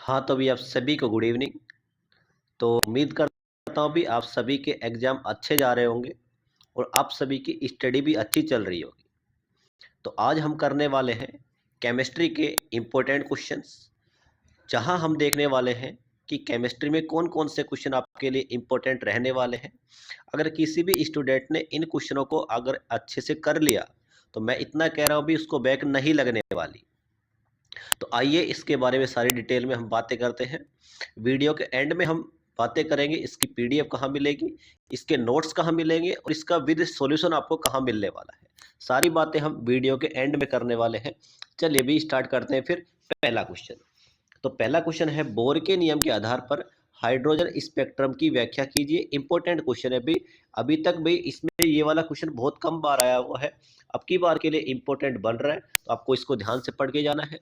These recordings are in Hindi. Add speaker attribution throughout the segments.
Speaker 1: हाँ, तो अभी आप सभी को गुड इवनिंग। तो उम्मीद करता हूँ भी आप सभी के एग्ज़ाम अच्छे जा रहे होंगे और आप सभी की स्टडी भी अच्छी चल रही होगी। तो आज हम करने वाले हैं केमिस्ट्री के इम्पोर्टेंट क्वेश्चंस, जहाँ हम देखने वाले हैं कि केमिस्ट्री में कौन-कौन से क्वेश्चन आपके लिए इम्पोर्टेंट रहने वाले हैं। अगर किसी भी स्टूडेंट ने इन क्वेश्चनों को अगर अच्छे से कर लिया, तो मैं इतना कह रहा हूँ भी उसको बैक नहीं लगने वाली। तो आइए इसके बारे में सारी डिटेल में हम बातें करते हैं। वीडियो के एंड में हम बातें करेंगे इसकी पीडीएफ कहाँ मिलेगी, इसके नोट्स कहाँ मिलेंगे और इसका विद सॉल्यूशन आपको कहाँ मिलने वाला है। सारी बातें हम वीडियो के एंड में करने वाले हैं। चलिए भी स्टार्ट करते हैं फिर। पहला क्वेश्चन, तो पहला क्वेश्चन है बोर के नियम के आधार पर हाइड्रोजन स्पेक्ट्रम की व्याख्या कीजिए। इंपॉर्टेंट क्वेश्चन है भी। अभी तक भी इसमें ये वाला क्वेश्चन बहुत कम बार आया हुआ है, अब की बार के लिए इंपॉर्टेंट बन रहा है, तो आपको इसको ध्यान से पढ़ के जाना है।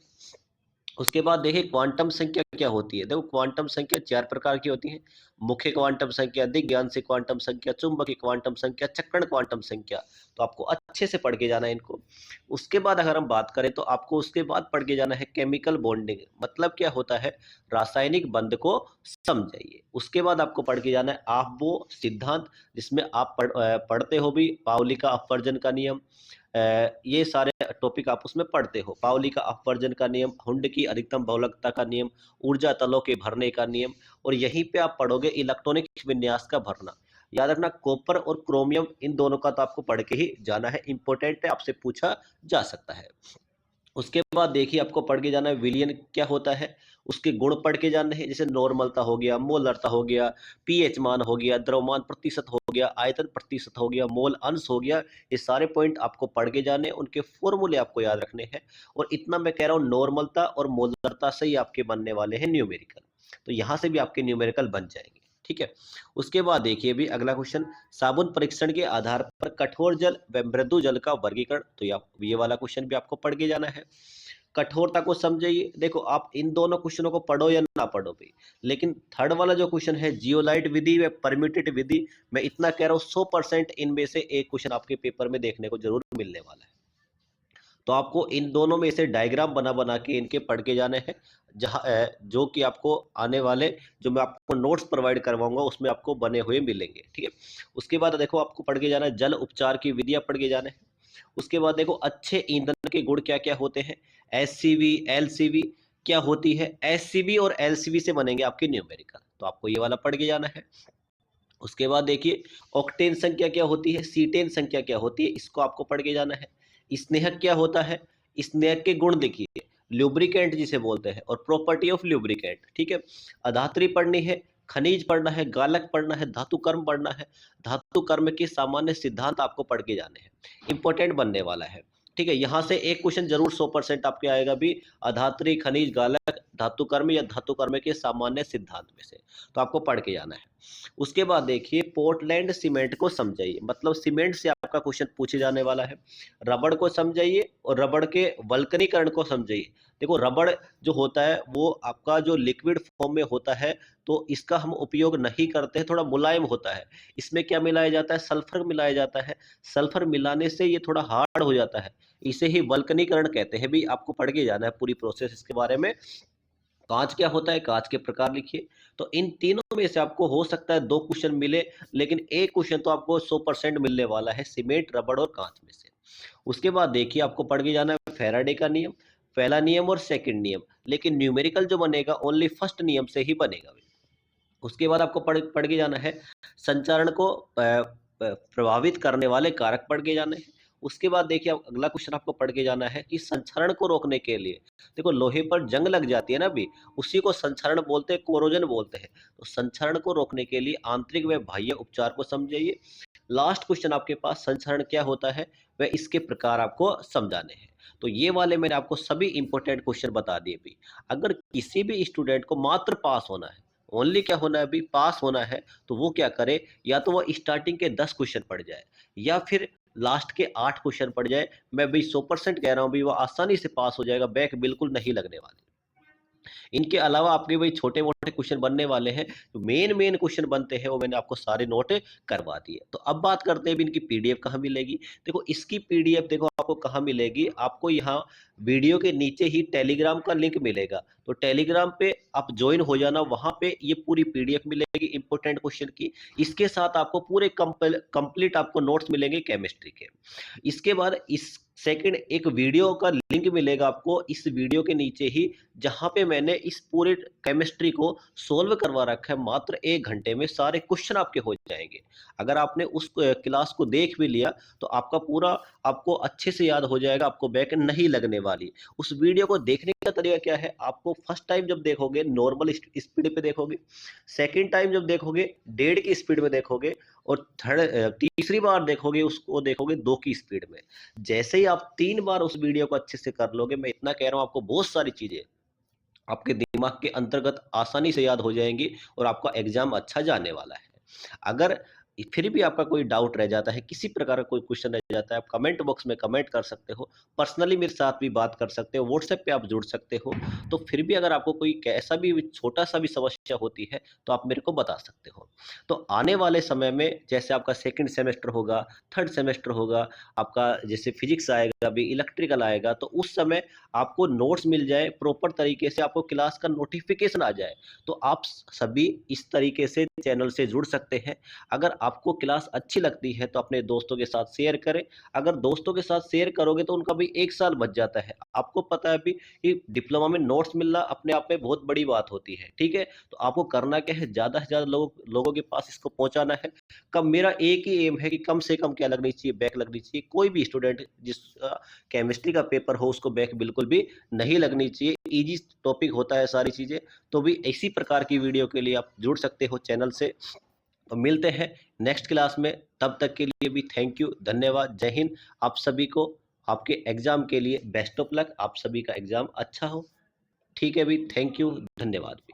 Speaker 1: उसके बाद देखिए क्वांटम संख्या क्या होती है। देखो क्वांटम संख्या चार प्रकार की होती है। मुख्य क्वांटम संख्या, दिग्यांशी क्वांटम संख्या, चुंबकीय क्वांटम संख्या, चक्रण क्वांटम संख्या। तो आपको अच्छे से पढ़ के जाना है इनको। उसके बाद अगर हम बात करें तो आपको उसके बाद पढ़ के जाना है केमिकल बॉन्डिंग, मतलब क्या होता है, रासायनिक बंध को समझाइए। उसके बाद आपको पढ़ के जाना है आफबो सिद्धांत, जिसमें आप पढ़ते हो भी पाउली का अपवर्जन का नियम। ये सारे टॉपिक आप उसमें पढ़ते हो। पाउली का अपवर्जन का नियम, हुंड की अधिकतम बहुलकता का नियम, ऊर्जा तलों के भरने का नियम, और यहीं पे आप पढ़ोगे इलेक्ट्रॉनिक विन्यास का भरना। याद रखना कॉपर और क्रोमियम इन दोनों का तो आपको पढ़ के ही जाना है, इंपॉर्टेंट है, आपसे पूछा जा सकता है। उसके बाद देखिए आपको पढ़ के जाना है विलयन क्या होता है, उसके गुण पढ़ के जाने हैं, जैसे नॉर्मलता हो गया, मोलरता हो गया, पीएच मान हो गया, द्रव्यमान प्रतिशत हो गया, आयतन प्रतिशत हो गया, मोल अंश हो गया। ये सारे पॉइंट आपको पढ़ के जाने हैं, उनके फॉर्मूले आपको याद रखने हैं। और इतना मैं कह रहा हूँ नॉर्मलता और मोलरता से ही आपके बनने वाले हैं न्यूमेरिकल, तो यहाँ से भी आपके न्यूमेरिकल बन जाएंगे। ठीक है। उसके बाद देखिए भी अगला क्वेश्चन, साबुन परीक्षण के आधार पर कठोर जल व मृदु जल का वर्गीकरण। तो ये वाला क्वेश्चन भी आपको पढ़ के जाना है। कठोरता को समझिए। देखो आप इन दोनों क्वेश्चनों को पढ़ो या ना पढ़ो भी, लेकिन थर्ड वाला जो क्वेश्चन है जियोलाइट विधि व परम्यूटेड विधि, मैं इतना कह रहा हूँ 100% इनमें से एक क्वेश्चन आपके पेपर में देखने को जरूर मिलने वाला है। तो आपको इन दोनों में से डायग्राम बना बना के इनके पढ़ के जाने हैं, जहाँ जो कि आपको आने वाले जो मैं आपको नोट्स प्रोवाइड करवाऊंगा उसमें आपको बने हुए मिलेंगे। ठीक है। उसके बाद देखो आपको पढ़ के जाना है जल उपचार की विधियां पढ़ के जाने हैं। उसके बाद देखो अच्छे ईंधन के गुण क्या क्या होते हैं, एससीवी एलसीवी क्या होती है, एससीवी और एलसीवी से बनेंगे आपके न्यूमेरिकल, तो आपको ये वाला पढ़ के जाना है। उसके बाद देखिए ऑक्टेन संख्या क्या होती है, सीटेन संख्या क्या होती है, इसको आपको पढ़ के जाना है। स्नेहक क्या होता है, स्नेहक के गुण देखिए, ल्यूब्रिकेंट जिसे बोलते हैं, और प्रॉपर्टी ऑफ ल्यूब्रिकेंट। ठीक है। अधात्री पढ़नी है, खनिज पढ़ना है, गालक पढ़ना है, धातु कर्म पढ़ना है। धातु कर्म के सामान्य सिद्धांत आपको पढ़ के जाने हैं, इंपॉर्टेंट बनने वाला है। ठीक है। यहाँ से एक क्वेश्चन जरूर 100% आपके आएगा भी, अधात्री खनिज गालक धातु कर्म या धातु कर्म के सामान्य सिद्धांत में से, तो आपको पढ़ के जाना है। उसके बाद देखिए पोर्टलैंड सीमेंट को समझाइए, मतलब सीमेंट से आपका क्वेश्चन पूछे जाने वाला है। रबड़ को समझाइए और रबड़ के वल्कनीकरण को समझाइए। देखो रबड़ जो होता है वो आपका जो लिक्विड फॉर्म में होता है, तो इसका हम उपयोग नहीं करते हैं, थोड़ा मुलायम होता है। इसमें क्या मिलाया जाता है, सल्फर मिलाया जाता है। सल्फर मिलाने से ये थोड़ा हार्ड हो जाता है, इसे ही वल्कनीकरण कहते हैं भी। आपको पढ़ के जाना है पूरी प्रोसेस इसके बारे में। कांच क्या होता है, कांच के प्रकार लिखिए। तो इन तीनों में से आपको हो सकता है दो क्वेश्चन मिले, लेकिन एक क्वेश्चन तो आपको 100% मिलने वाला है, सीमेंट रबड़ और कांच में से। उसके बाद देखिए आपको पढ़ के जाना है फैराडे का नियम, पहला नियम और सेकंड नियम, लेकिन न्यूमेरिकल जो बनेगा ओनली फर्स्ट नियम से ही बनेगा। उसके बाद आपको पढ़ के जाना है संचरण को प्रभावित करने वाले कारक पढ़ के जाने हैं। उसके बाद देखिए अगला क्वेश्चन आपको पढ़ के जाना है कि संचरण को रोकने के लिए, देखो लोहे पर जंग लग जाती है ना अभी, उसी को संचरण बोलते हैं, कोरोजन बोलते हैं। तो संचरण को रोकने के लिए आंतरिक व बाह्य उपचार को समझाइए। लास्ट क्वेश्चन आपके पास संचरण क्या होता है वह इसके प्रकार आपको समझाने हैं। तो ये वाले मैंने आपको सभी इंपॉर्टेंट क्वेश्चन बता दिए भी। अगर किसी भी स्टूडेंट को मात्र पास होना है, ओनली क्या होना है अभी, पास होना है, तो वो क्या करे, या तो वो स्टार्टिंग के 10 क्वेश्चन पढ़ जाए या फिर लास्ट के 8 क्वेश्चन पढ़ जाए। मैं भी 100% कह रहा हूँ भी, वो आसानी से पास हो जाएगा, बैक बिल्कुल नहीं लगने वाली। इनके अलावा आपके भाई छोटे मोटे क्वेश्चन बनने वाले हैं, जो मेन मेन क्वेश्चन बनते हैं वो मैंने आपको सारे नोट करवा दिए। तो अब बात करते हैं भी इनकी पीडीएफ कहाँ मिलेगी। देखो इसकी पीडीएफ देखो आपको कहाँ मिलेगी, आपको यहाँ वीडियो के नीचे ही टेलीग्राम का लिंक मिलेगा, तो टेलीग्राम पे आप ज्वाइन हो जाना। वहाँ पे ये पूरी पीडीएफ मिलेगी इंपॉर्टेंट क्वेश्चन की। इसके साथ आपको पूरे कंप्लीट आपको नोट्स मिलेंगे केमिस्ट्री के। इसके बाद इस सेकंड एक वीडियो का लिंक मिलेगा आपको इस वीडियो के नीचे ही, जहाँ पे मैंने इस पूरे केमिस्ट्री को सोल्व करवा रखा है। मात्र 1 घंटे में सारे क्वेश्चन आपके हो जाएंगे। अगर आपने उस क्लास को देख भी लिया तो आपका पूरा आपको अच्छे से याद हो जाएगा, आपको बैक नहीं लगने वाली। उस वीडियो को देखने का तरीका क्या है, आपको फर्स्ट टाइम जब देखोगे नॉर्मल स्पीड पे देखोगे, सेकंड टाइम जब देखोगे 1.5 की स्पीड में देखोगे, और तीसरी बार देखोगे उसको देखोगे 2 की स्पीड में। जैसे ही आप 3 बार उस वीडियो को अच्छे से कर लोगे, मैं इतना कह रहा हूँ आपको बहुत सारी चीजें आपके दिमाग के अंतर्गत आसानी से याद हो जाएंगी और आपका एग्जाम अच्छा जाने वाला है। अगर फिर भी आपका कोई डाउट रह जाता है, किसी प्रकार का कोई क्वेश्चन रह जाता है, आप कमेंट बॉक्स में कमेंट कर सकते हो, पर्सनली मेरे साथ भी बात कर सकते हो, व्हाट्सएप पे आप जुड़ सकते हो। तो फिर भी अगर आपको कोई कैसा भी छोटा सा भी समस्या होती है तो आप मेरे को बता सकते हो। तो आने वाले समय में जैसे आपका सेकंड सेमेस्टर होगा, थर्ड सेमेस्टर होगा, आपका जैसे फिजिक्स आएगा, अभी इलेक्ट्रिकल आएगा, तो उस समय आपको नोट्स मिल जाए प्रॉपर तरीके से, आपको क्लास का नोटिफिकेशन आ जाए, तो आप सभी इस तरीके से चैनल से जुड़ सकते हैं। अगर आपको क्लास अच्छी लगती है तो अपने दोस्तों के साथ शेयर करें। अगर दोस्तों के साथ शेयर करोगे तो उनका भी 1 साल बच जाता है। आपको पता है अभी कि डिप्लोमा में नोट्स मिलना अपने आप में बहुत बड़ी बात होती है, ठीक है? तो आपको करना क्या है, ज़्यादा से ज़्यादा लोगों के पास इसको पहुँचाना है। कब मेरा एक ही एम है कि कम से कम क्या लगनी चाहिए, बैक लगनी चाहिए। कोई भी स्टूडेंट केमिस्ट्री का पेपर हो उसको बैक बिल्कुल भी नहीं लगनी चाहिए। ईज़ी टॉपिक होता है सारी चीज़ें। तो भी इसी प्रकार की वीडियो के लिए आप जुड़ सकते हो चैनल से। तो मिलते हैं नेक्स्ट क्लास में, तब तक के लिए भी थैंक यू, धन्यवाद, जय हिंद। आप सभी को आपके एग्जाम के लिए बेस्ट ऑफ लक। आप सभी का एग्जाम अच्छा हो। ठीक है भी, थैंक यू, धन्यवाद भी।